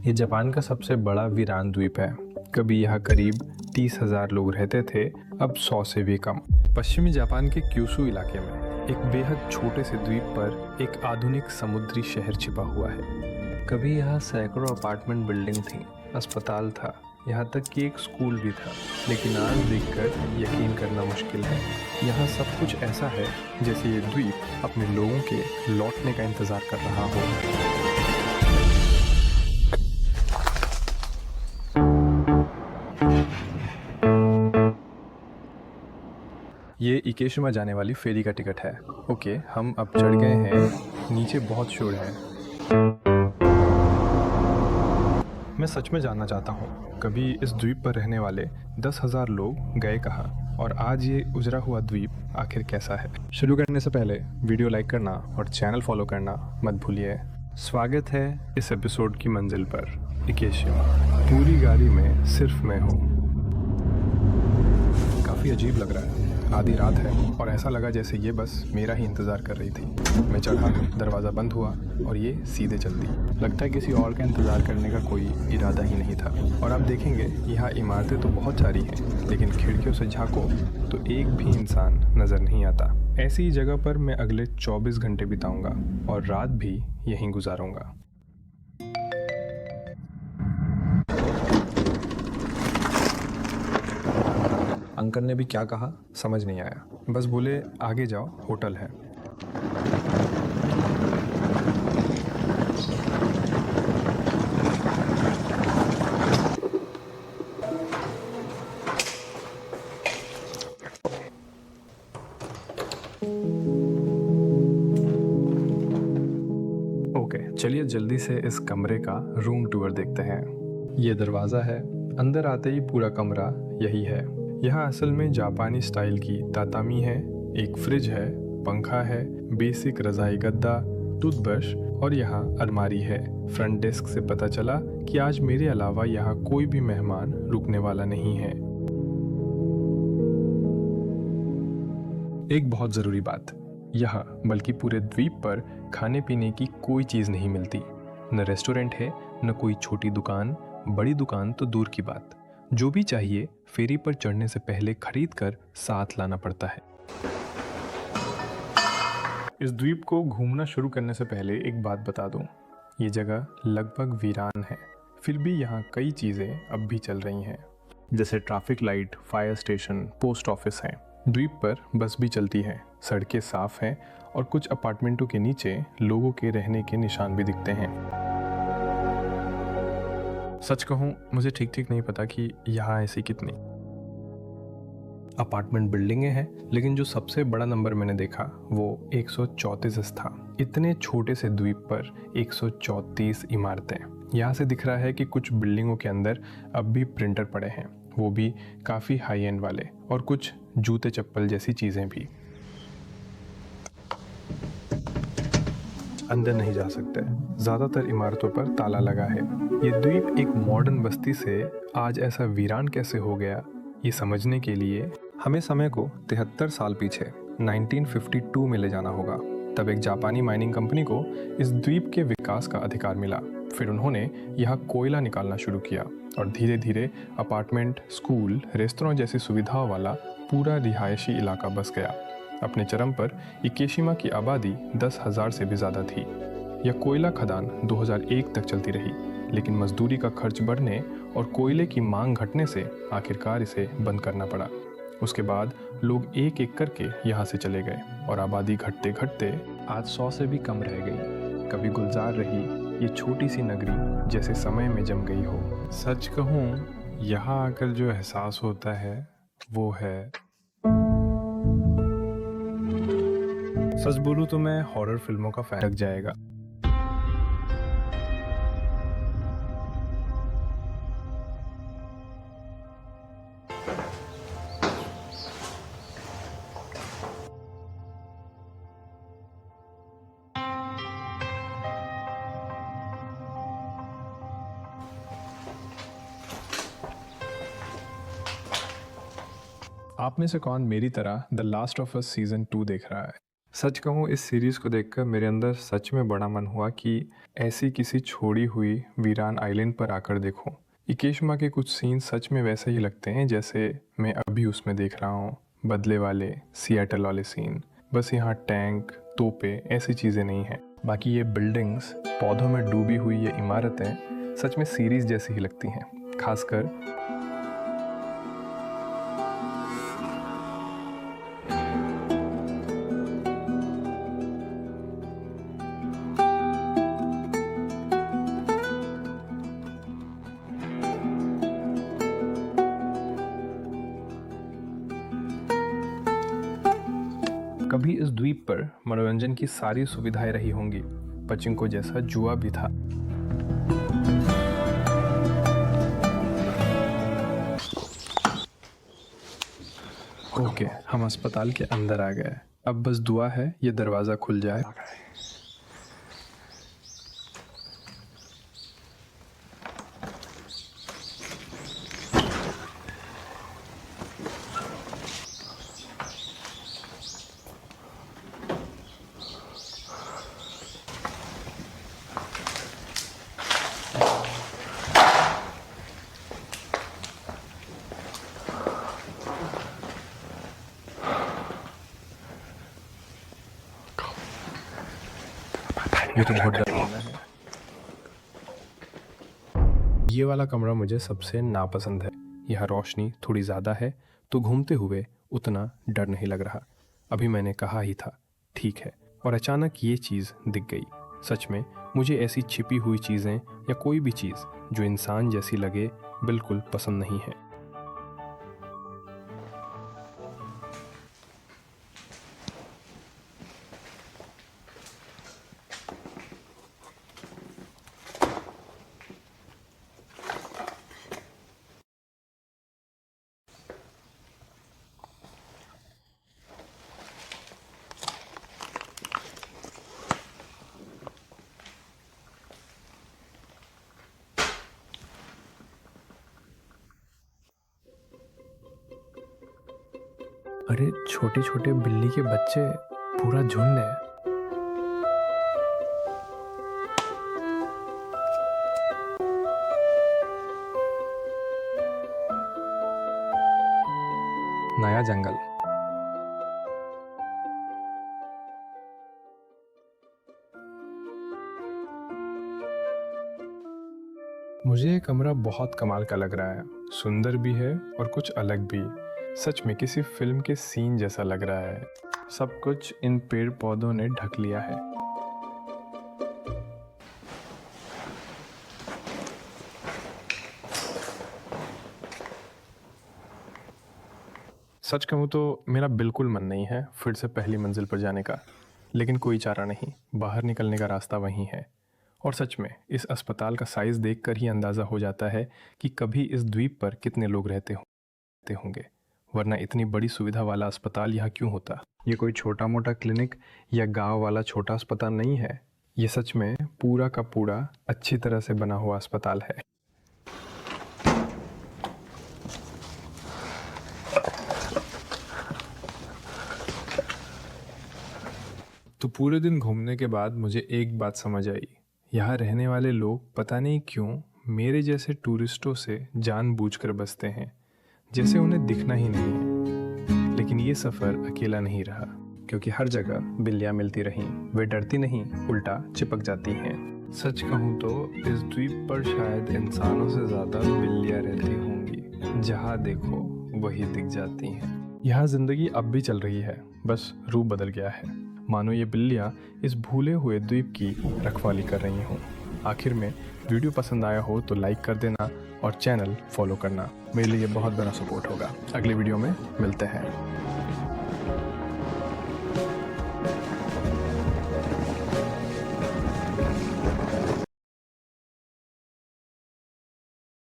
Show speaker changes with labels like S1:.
S1: ये जापान का सबसे बड़ा वीरान द्वीप है। कभी यहाँ करीब 30,000 लोग रहते थे, अब 100 से भी कम। पश्चिमी जापान के क्यूशू इलाके में एक बेहद छोटे से द्वीप पर एक आधुनिक समुद्री शहर छिपा हुआ है। कभी यहाँ सैकड़ों अपार्टमेंट बिल्डिंग थी, अस्पताल था, यहाँ तक कि एक स्कूल भी था। लेकिन आज देखकर यकीन करना मुश्किल है। यहाँ सब कुछ ऐसा है जैसे ये द्वीप अपने लोगों के लौटने का इंतजार कर रहा हो। ये इकेशिमा जाने वाली फेरी का टिकट है। ओके, हम अब चढ़ गए हैं। नीचे बहुत शोर है। मैं सच में जानना चाहता हूँ, कभी इस द्वीप पर रहने वाले 10,000 लोग गए कहाँ, और आज ये उजरा हुआ द्वीप आखिर कैसा है। शुरू करने से पहले वीडियो लाइक करना और चैनल फॉलो करना मत भूलिए। स्वागत है इस एपिसोड की मंजिल पर, इकेशिमा। पूरी गाड़ी में सिर्फ मैं हूँ। काफ़ी अजीब लग रहा है। आधी रात है और ऐसा लगा जैसे ये बस मेरा ही इंतज़ार कर रही थी। मैं चढ़ा, दरवाज़ा बंद हुआ और ये सीधे चल दी। लगता है किसी और का इंतज़ार करने का कोई इरादा ही नहीं था। और आप देखेंगे यहाँ इमारतें तो बहुत सारी हैं, लेकिन खिड़कियों से झांको तो एक भी इंसान नज़र नहीं आता। ऐसी ही जगह पर मैं अगले 24 घंटे बिताऊँगा और रात भी यहीं गुजारूँगा। अंकल ने भी क्या कहा समझ नहीं आया, बस बोले आगे जाओ, होटल है। ओके, चलिए जल्दी से इस कमरे का रूम टूर देखते हैं। ये दरवाज़ा है, अंदर आते ही पूरा कमरा यही है। यहाँ असल में जापानी स्टाइल की तातामी है, एक फ्रिज है, पंखा है, बेसिक रज़ाई गद्दा, टूथब्रश और यहाँ अलमारी है। फ्रंट डेस्क से पता चला कि आज मेरे अलावा यहाँ कोई भी मेहमान रुकने वाला नहीं है। एक बहुत ज़रूरी बात, यहाँ बल्कि पूरे द्वीप पर खाने पीने की कोई चीज़ नहीं मिलती। न रेस्टोरेंट है, न कोई छोटी दुकान, बड़ी दुकान तो दूर की बात। जो भी चाहिए फेरी पर चढ़ने से पहले खरीद कर साथ लाना पड़ता है। इस द्वीप को घूमना शुरू करने से पहले एक बात बता दूं, ये जगह लगभग वीरान है, फिर भी यहाँ कई चीज़ें अब भी चल रही हैं, जैसे traffic light, fire station, post office हैं। द्वीप पर बस भी चलती है, सड़कें साफ हैं और कुछ अपार्टमेंटों के नीचे लोगों के रहने के निशान भी दिखते हैं। सच कहूँ मुझे ठीक नहीं पता कि यहाँ ऐसी कितनी अपार्टमेंट बिल्डिंगें हैं, लेकिन जो सबसे बड़ा नंबर मैंने देखा वो 134 था। इतने छोटे से द्वीप पर 134 इमारतें। यहाँ से दिख रहा है कि कुछ बिल्डिंगों के अंदर अब भी प्रिंटर पड़े हैं, वो भी काफ़ी हाई एंड वाले, और कुछ जूते चप्पल जैसी चीज़ें भी। अंदर नहीं जा सकते, ज़्यादातर इमारतों पर ताला लगा है। ये द्वीप एक मॉडर्न बस्ती से आज ऐसा वीरान कैसे हो गया, ये समझने के लिए हमें समय को 73 साल पीछे 1952 में ले जाना होगा। तब एक जापानी माइनिंग कंपनी को इस द्वीप के विकास का अधिकार मिला। फिर उन्होंने यहाँ कोयला निकालना शुरू किया और धीरे धीरे अपार्टमेंट, स्कूल, रेस्तरां जैसी सुविधाओं वाला पूरा रिहायशी इलाका बस गया। अपने चरम पर इकेशिमा की आबादी 10,000 से भी ज़्यादा थी। यह कोयला खदान 2001 तक चलती रही, लेकिन मजदूरी का खर्च बढ़ने और कोयले की मांग घटने से आखिरकार इसे बंद करना पड़ा। उसके बाद लोग एक एक करके यहाँ से चले गए और आबादी घटते घटते आज 100 से भी कम रह गई। कभी गुलजार रही ये छोटी सी नगरी जैसे समय में जम गई हो। सच कहूँ यहाँ आकर जो एहसास होता है वो है, सच बोलूँ तो मैं हॉरर फिल्मों का फैन लग जाएगा। आप में से कौन मेरी तरह the last of us season 2 देख रहा है? सच कहूँ, इस सीरीज़ को देखकर मेरे अंदर सच में बड़ा मन हुआ कि ऐसी किसी छोड़ी हुई वीरान आइलैंड पर आकर देखूं। इकेशमा के कुछ सीन सच में वैसे ही लगते हैं जैसे मैं अभी उसमें देख रहा हूँ। बदले वाले, सियाटल वाले सीन। बस यहाँ टैंक, तोपे ऐसी चीज़ें नहीं हैं। बाकी ये बिल्डिंग्स, पौधों में डूबी हुई ये इमारतें सच में सीरीज़ जैसी ही लगती हैं। खासकर कभी इस द्वीप पर मनोरंजन की सारी सुविधाएं रही होंगी। पचिंको जैसा जुआ भी था। ओके, हम अस्पताल के अंदर आ गए। अब बस दुआ है ये दरवाज़ा खुल जाए। ये तो बहुत डर लग रहा है। ये वाला कमरा मुझे सबसे नापसंद है। यहाँ रोशनी थोड़ी ज़्यादा है तो घूमते हुए उतना डर नहीं लग रहा। अभी मैंने कहा ही था ठीक है, और अचानक ये चीज़ दिख गई। सच में मुझे ऐसी छिपी हुई चीज़ें या कोई भी चीज़ जो इंसान जैसी लगे बिल्कुल पसंद नहीं है। अरे छोटे छोटे बिल्ली के बच्चे, पूरा झुंड है। नया जंगल। मुझे ये कमरा बहुत कमाल का लग रहा है। सुंदर भी है और कुछ अलग भी। सच में किसी फिल्म के सीन जैसा लग रहा है। सब कुछ इन पेड़ पौधों ने ढक लिया है। सच कहूँ तो मेरा बिल्कुल मन नहीं है फिर से पहली मंजिल पर जाने का, लेकिन कोई चारा नहीं, बाहर निकलने का रास्ता वहीं है। और सच में इस अस्पताल का साइज़ देखकर ही अंदाज़ा हो जाता है कि कभी इस द्वीप पर कितने लोग रहते होंगे, वरना इतनी बड़ी सुविधा वाला अस्पताल यहाँ क्यों होता। ये कोई छोटा मोटा क्लिनिक या गांव वाला छोटा अस्पताल नहीं है। ये सच में पूरा का पूरा अच्छी तरह से बना हुआ अस्पताल है। तो पूरे दिन घूमने के बाद मुझे एक बात समझ आई। यहाँ रहने वाले लोग पता नहीं क्यों मेरे जैसे टूरिस्टों से जानबूझकर बसते हैं, जैसे उन्हें दिखना ही नहीं है। लेकिन ये सफ़र अकेला नहीं रहा, क्योंकि हर जगह बिल्लियाँ मिलती रहीं। वे डरती नहीं, उल्टा चिपक जाती हैं। सच कहूँ तो इस द्वीप पर शायद इंसानों से ज़्यादा बिल्लियाँ रहती होंगी। जहाँ देखो वही दिख जाती हैं। यहाँ ज़िंदगी अब भी चल रही है, बस रूप बदल गया है। मानो ये बिल्लियाँ इस भूले हुए द्वीप की रखवाली कर रही हों। आखिर में वीडियो पसंद आया हो तो लाइक कर देना और चैनल फॉलो करना, मेरे लिए बहुत बड़ा सपोर्ट होगा। अगली वीडियो में मिलते हैं।